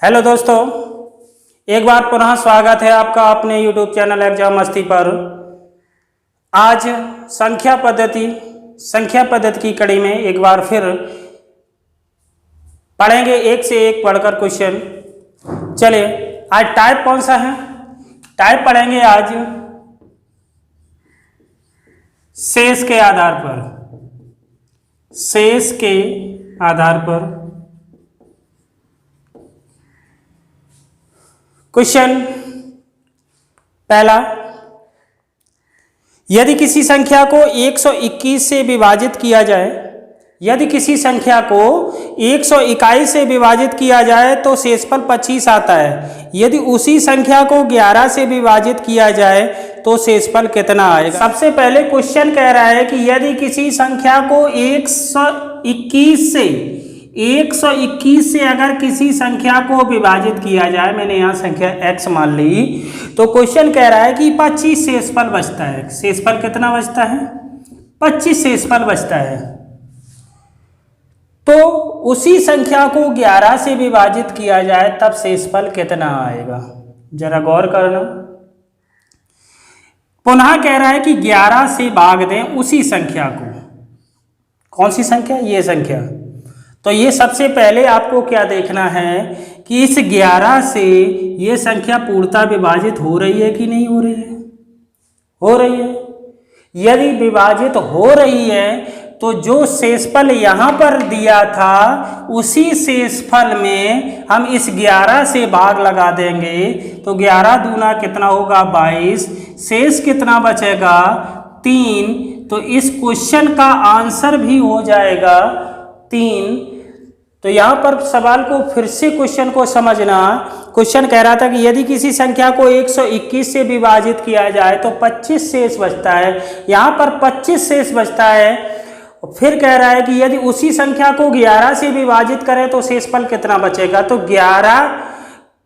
Hello दोस्तों, एक बार पुनः स्वागत है आपका अपने YouTube चैनल एग्जाम मस्ती पर। आज संख्या पद्धति की कड़ी में एक बार फिर पढ़ेंगे एक से एक पढ़कर क्वेश्चन। चलिए, आज टाइप कौन सा है? टाइप पढ़ेंगे आज शेष के आधार पर क्वेश्चन पहला, यदि किसी संख्या को 121 से विभाजित किया जाए तो शेषफल 25 आता है। यदि उसी संख्या को 11 से विभाजित किया जाए तो शेषफल कितना आएगा? सबसे पहले क्वेश्चन कह रहा है कि यदि किसी संख्या को 121 से अगर किसी संख्या को विभाजित किया जाए, मैंने यहाँ संख्या x मान ली, तो क्वेश्चन कह रहा है कि 25 शेषफल बचता है। शेषफल कितना बचता है? 25 शेषफल बचता है। तो उसी संख्या को 11 से विभाजित किया जाए तब शेषफल कितना आएगा? जरा गौर करना। पुनः कह रहा है कि 11 से भाग दें उसी संख्या को। कौन सी संख्या? ये संख्या। तो ये सबसे पहले आपको क्या देखना है कि इस 11 से ये संख्या पूर्णतः विभाजित हो रही है कि नहीं हो रही है? हो रही है। यदि विभाजित हो रही है तो जो शेषफल यहाँ पर दिया था उसी शेषफल में हम इस 11 से भाग लगा देंगे, तो 11 दूना कितना होगा? 22। शेष कितना बचेगा? 3। तो इस क्वेश्चन का आंसर भी हो जाएगा 3। तो यहाँ पर सवाल को फिर से क्वेश्चन को समझना। क्वेश्चन कह रहा था कि यदि किसी संख्या को 121 से विभाजित किया जाए तो 25 शेष बचता है। यहाँ पर 25 शेष बचता है। फिर कह रहा है कि यदि उसी संख्या को 11 से विभाजित करें तो शेषफल कितना बचेगा? तो 11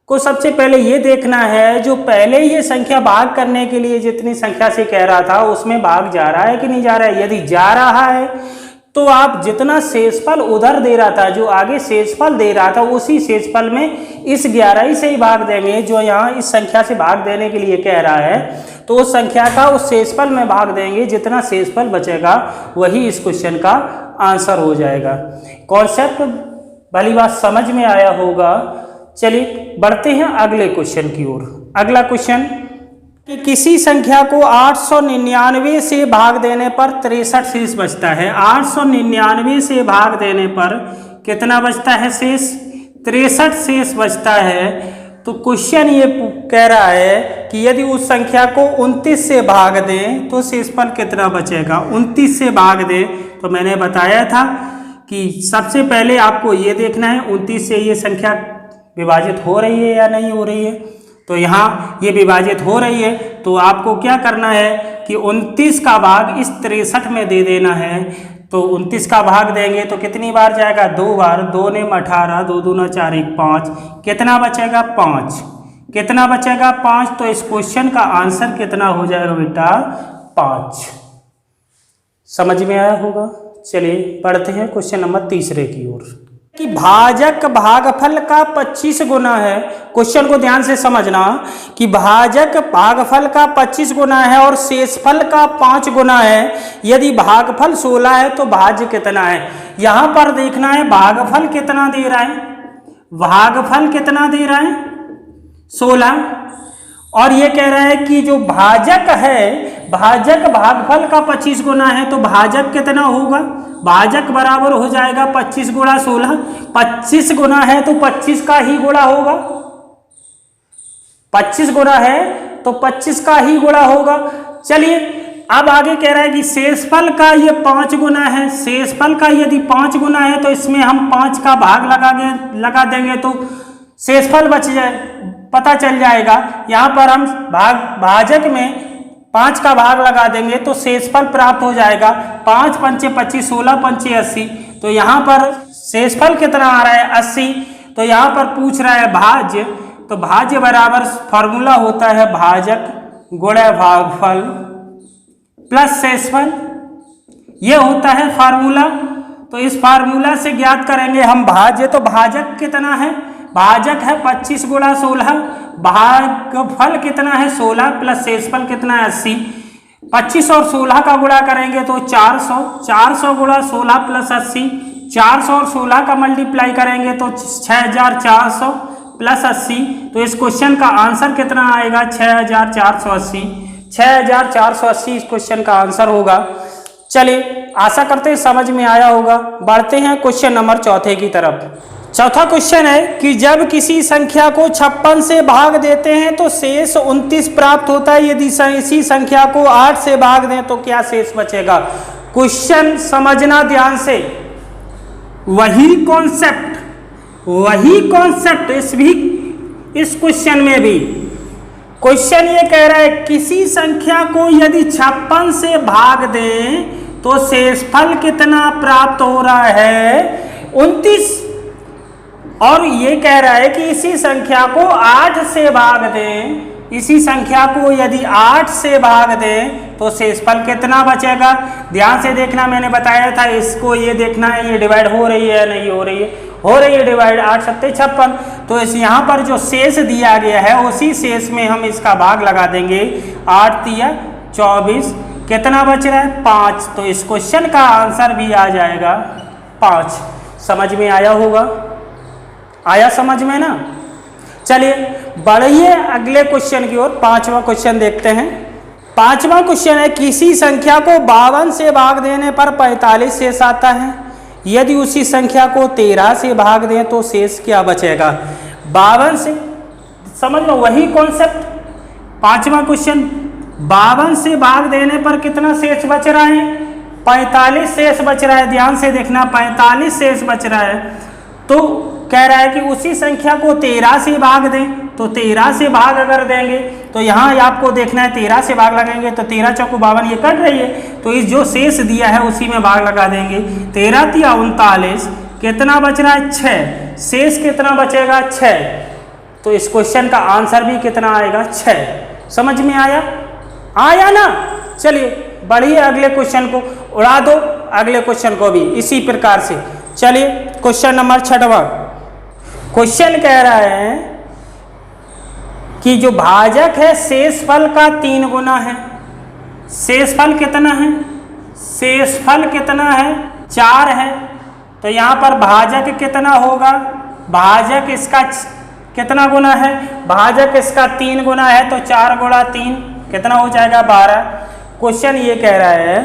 को सबसे पहले ये देखना है, जो पहले ये संख्या भाग करने के लिए जितनी संख्या से कह रहा था उसमें भाग जा रहा है कि नहीं जा रहा है। यदि जा रहा है तो आप जितना शेषफल उधर दे रहा था, जो आगे शेषफल दे रहा था, उसी शेषफल में इस 11 से ही भाग देंगे जो यहाँ इस संख्या से भाग देने के लिए कह रहा है। तो उस संख्या का उस शेषफल में भाग देंगे, जितना शेषफल बचेगा वही इस क्वेश्चन का आंसर हो जाएगा। कॉन्सेप्ट भली बात समझ में आया होगा। चलिए बढ़ते हैं अगले क्वेश्चन की ओर। अगला क्वेश्चन कि किसी संख्या को 899 से भाग देने पर 63 शेष बचता है। 899 से भाग देने पर कितना बचता है शेष? 63 शेष बचता है। तो क्वेश्चन ये कह रहा है कि यदि उस संख्या को 29 से भाग दें तो शेषफल कितना बचेगा? 29 से भाग दें तो मैंने बताया था कि सबसे पहले आपको ये देखना है 29 से ये संख्या विभाजित हो रही है या नहीं हो रही है। तो यहाँ ये विभाजित हो रही है, तो आपको क्या करना है कि 29 का भाग इस 63 में दे देना है। तो 29 का भाग देंगे तो कितनी बार जाएगा? 2 बार। 2 ने 18, 2 दूना 4, 1 5। कितना बचेगा? 5। कितना बचेगा? 5। तो इस क्वेश्चन का आंसर कितना हो जाएगा बेटा? 5। समझ में आया होगा। चलिए पढ़ते हैं क्वेश्चन नंबर तीसरे की ओर कि भाजक भागफल का 25 गुना है। क्वेश्चन को ध्यान से समझना कि भाजक भागफल का 25 गुना है और शेषफल का 5 गुना है। यदि भागफल 16 है तो भाज्य कितना है? यहां पर देखना है भागफल कितना दे रहा है। भागफल कितना दे रहा है? 16। और ये कह रहा है कि जो भाजक है, भाजक भागफल का 25 गुना है, तो भाजक कितना होगा? भाजक बराबर हो जाएगा 25 गुणा 16। 25 गुना है तो 25 का ही गुणा होगा। 25 गुना है तो 25 का ही गुणा होगा। चलिए अब आगे कह रहा है कि शेषफल का ये 5 गुना है। शेषफल का यदि 5 गुना है तो इसमें हम 5 का भाग लगा देंगे तो शेषफल बच जाए, पता चल जाएगा। यहाँ पर हम भाजक में 5 का भाग लगा देंगे तो शेषफल प्राप्त हो जाएगा। 5 पंचे 25, 16 पंचे 80। तो यहाँ पर शेषफल कितना आ रहा है? 80। तो यहाँ पर पूछ रहा है भाज्य, तो भाज्य बराबर फॉर्मूला होता है भाजक गुणा भागफल प्लस शेषफल। ये होता है फार्मूला। तो इस फार्मूला से ज्ञात करेंगे हम भाज्य। तो भाजक कितना है? भाजक है 25 गुणा 16, भागफल कितना है 16 प्लस शेषफल कितना है 80। 25 और 16 का गुणा करेंगे तो 400, 400 गुणा 16 प्लस 80, 400 और 16 का मल्टीप्लाई करेंगे तो 6400 प्लस 80। तो इस क्वेश्चन का आंसर कितना आएगा 6480। 6480 इस क्वेश्चन का आंसर होगा। चलिए आशा करते हैं समझ में आया होगा। बढ़ते हैं क्वेश्चन नंबर चौथे की तरफ। चौथा क्वेश्चन है कि जब किसी संख्या को 56 से भाग देते हैं तो शेष 29 प्राप्त होता है। यदि इसी संख्या को 8 से भाग दें तो क्या शेष बचेगा। क्वेश्चन समझना ध्यान से, वही कॉन्सेप्ट इस क्वेश्चन में भी। क्वेश्चन ये कह रहा है किसी संख्या को यदि 56 से भाग दें तो शेषफल कितना प्राप्त हो रहा है 29, और ये कह रहा है कि इसी संख्या को 8 से भाग दें, इसी संख्या को यदि 8 से भाग दें तो शेषफल कितना बचेगा। ध्यान से देखना, मैंने बताया था इसको ये देखना है ये डिवाइड हो रही है या नहीं हो रही है डिवाइड। 8 सत्ते 56। तो इस यहाँ पर जो शेष दिया गया है उसी शेष में हम इसका भाग लगा देंगे। 8 तिया 24, कितना बच रहा है 5। तो इस क्वेश्चन का आंसर भी आ जाएगा 5। समझ में आया होगा, आया समझ में ना। चलिए बढ़िए अगले क्वेश्चन की ओर। पांचवा क्वेश्चन देखते हैं। पांचवा क्वेश्चन है किसी संख्या को 52 से भाग देने पर 45 शेष आता है। यदि उसी संख्या को 13 से भाग दें तो शेष क्या बचेगा। 52 से समझ लो, वही कॉन्सेप्ट। पांचवा क्वेश्चन 52 से भाग देने पर कितना शेष बच रहा है 45 शेष बच रहा है। ध्यान से देखना 45 शेष बच रहा है। तो कह रहा है कि उसी संख्या को 13 से भाग दें तो 13 से भाग अगर देंगे तो यहाँ आपको देखना है 13 से भाग लगाएंगे तो 13 चौको 52 ये कट रही है। तो इस जो शेष दिया है उसी में भाग लगा देंगे। 13 तिया 39, कितना बच रहा है 6। शेष कितना बचेगा 6। तो इस क्वेश्चन का आंसर भी कितना आएगा 6। समझ में आया ना। चलिए बढ़िए अगले क्वेश्चन को उड़ा दो, अगले क्वेश्चन को भी इसी प्रकार से। चलिए क्वेश्चन नंबर 6वां। क्वेश्चन कह रहा है कि जो भाजक है शेषफल का 3 गुना है। शेषफल कितना है 4 है। तो यहाँ पर भाजक कितना होगा, भाजक इसका कितना गुना है, भाजक इसका 3 गुना है। तो 4 गुणा 3 कितना हो जाएगा 12। क्वेश्चन ये कह रहा है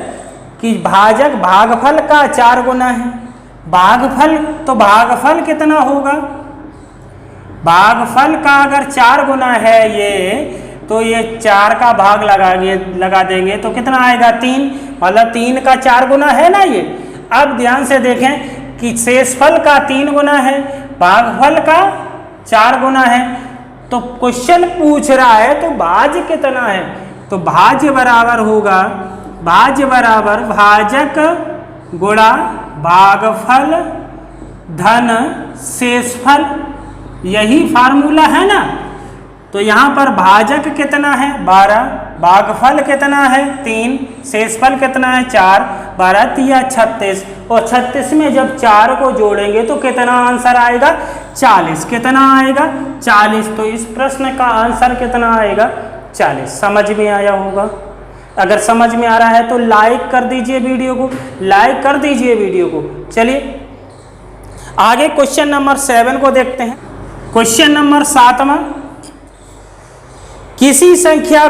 कि भाजक भागफल का 4 गुना है। भागफल कितना होगा, भागफल का अगर 4 गुना है ये, तो ये 4 का भाग लगा देंगे तो कितना आएगा 3, मतलब 3 का 4 गुना है ना ये। अब ध्यान से देखें कि शेषफल का 3 गुना है, भागफल का 4 गुना है। तो क्वेश्चन पूछ रहा है तो भाज्य कितना है। तो भाज्य बराबर होगा, भाज्य बराबर भाजक गुणा भागफल धन शेषफल, यही फार्मूला है ना। तो यहाँ पर भाजक कितना है 12, भागफल कितना है 3, शेषफल कितना है 4, 12 तिया 36, और 36 में जब 4 को जोड़ेंगे तो कितना आंसर आएगा 40। कितना आएगा 40। तो इस प्रश्न का आंसर कितना आएगा 40। समझ में आया होगा। अगर समझ में आ रहा है तो लाइक कर दीजिए वीडियो को, लाइक कर दीजिए वीडियो को। चलिए आगे क्वेश्चन नंबर 7 को देखते हैं। क्वेश्चन नंबर 7वां, किसी संख्या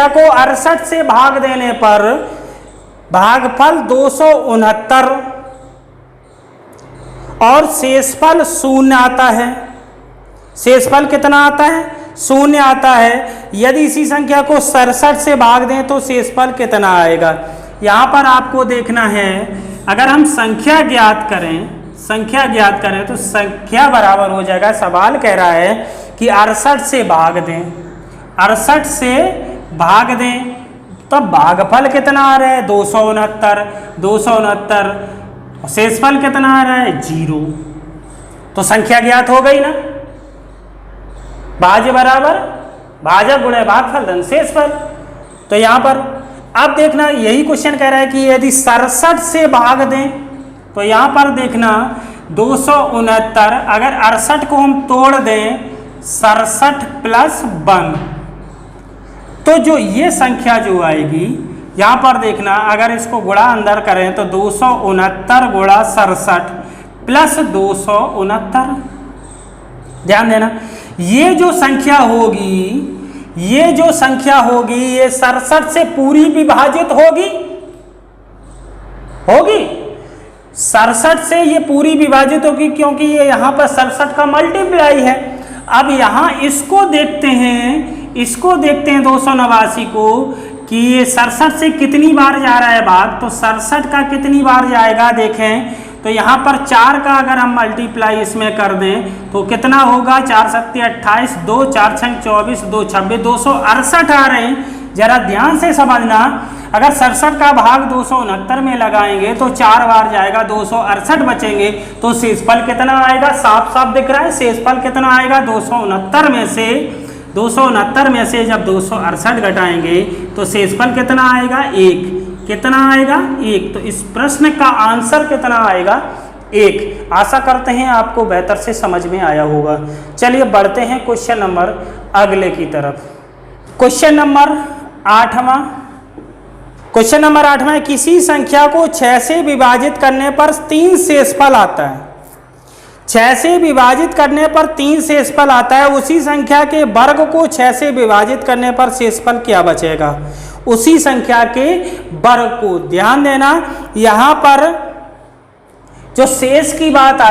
को 68 से भाग देने पर भागफल 269 और शेषफल 0 आता है। शेषफल कितना आता है 0 आता है। यदि इसी संख्या को 67 से भाग दें तो शेषफल कितना आएगा। यहाँ पर आपको देखना है, अगर हम संख्या ज्ञात करें तो संख्या बराबर हो जाएगा, सवाल कह रहा है कि 68 से भाग दें, 68 से भाग दें तो भागफल कितना आ रहा है 269, शेषफल कितना आ रहा है 0। तो संख्या ज्ञात हो गई ना। भाज्य बराबर भाजक गुणे भागफल धन शेषफल। तो यहाँ पर अब देखना, यही क्वेश्चन कह रहा है कि यदि 67 से भाग दें तो यहाँ पर देखना 269, अगर 68 को हम तोड़ दें 67 प्लस 1, तो जो ये संख्या जो आएगी यहाँ पर देखना, अगर इसको गुणा अंदर करें तो 269 गुणा 67 प्लस 269, ध्यान देना ये जो संख्या होगी, ये जो संख्या होगी ये 67 से पूरी विभाजित होगी, 67 से ये पूरी विभाजित होगी, क्योंकि ये यहाँ पर 67 का मल्टीप्लाई है। अब यहाँ इसको देखते हैं 289 को कि ये 67 से कितनी बार जा रहा है भाग, तो 67 का कितनी बार जाएगा देखें, तो यहाँ पर 4 का अगर हम मल्टीप्लाई इसमें कर दें तो कितना होगा, 4 सत्ते 28, 2 4 6 24, 2 26, 268 आ रहे हैं। जरा ध्यान से समझना, अगर 67 का भाग 269 में लगाएंगे तो 4 बार जाएगा, 268 बचेंगे, तो शेषफल कितना आएगा, साफ साफ दिख रहा है, शेषफल कितना आएगा, 269 में से जब 268 घटाएंगे तो शेषफल कितना आएगा, 1, कितना आएगा 1। तो इस प्रश्न का आंसर कितना आएगा, 1। आशा करते हैं आपको बेहतर से समझ में आया होगा। चलिए बढ़ते हैं क्वेश्चन नंबर अगले की तरफ। क्वेश्चन नंबर 8वां, क्वेश्चन नंबर 8वां, किसी संख्या को 6 से विभाजित करने पर 3 शेषफल आता है। 6 से विभाजित करने पर 3 शेषफल आता है, उसी संख्या के वर्ग को 6 से विभाजित करने पर शेषफल क्या बचेगा, उसी संख्या के वर्ग को। ध्यान देना यहाँ पर जो शेष की बात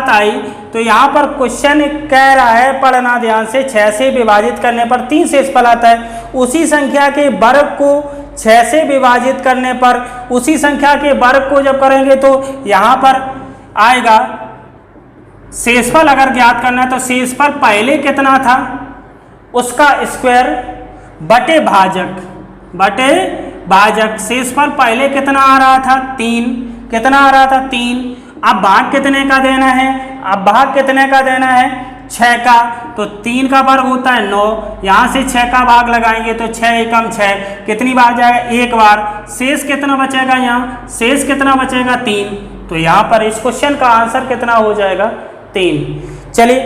आई, तो यहाँ पर क्वेश्चन कह रहा है, पढ़ना ध्यान से, 6 से विभाजित करने पर 3 शेषफल आता है, उसी संख्या के वर्ग को 6 से विभाजित करने पर, उसी संख्या के वर्ग को जब करेंगे तो यहाँ पर आएगा शेषफल। अगर ज्ञात करना है तो शेषफल पहले कितना था, उसका स्क्वायर बटे भाजक। शेषफल पहले कितना आ रहा था, 3, कितना आ रहा था, 3। अब भाग कितने का देना है, 6 का, तो 3 का वर्ग होता है 9, यहाँ से 6 का भाग लगाएंगे तो 6 एकम 6, कितनी बार जाएगा, 1 बार। शेष कितना बचेगा, यहाँ शेष कितना बचेगा, 3। तो यहाँ पर इस क्वेश्चन का आंसर कितना हो जाएगा, 3। चलिए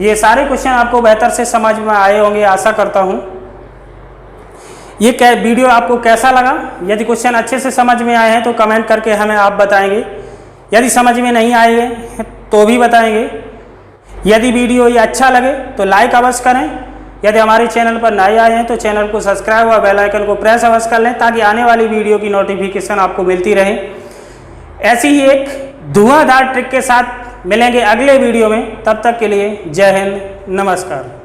ये सारे क्वेश्चन आपको बेहतर से समझ में आए होंगे, आशा करता हूँ। ये वीडियो आपको कैसा लगा, यदि क्वेश्चन अच्छे से समझ में आए हैं तो कमेंट करके हमें आप बताएंगे, यदि समझ में नहीं आए हैं तो भी बताएंगे। यदि वीडियो ये अच्छा लगे तो लाइक अवश्य करें, यदि हमारे चैनल पर नए आए हैं तो चैनल को सब्सक्राइब और बेल आइकन को प्रेस अवश्य कर लें, ताकि आने वाली वीडियो की नोटिफिकेशन आपको मिलती रहे। ऐसी ही एक धुआंधार ट्रिक के साथ मिलेंगे अगले वीडियो में, तब तक के लिए जय हिंद, नमस्कार।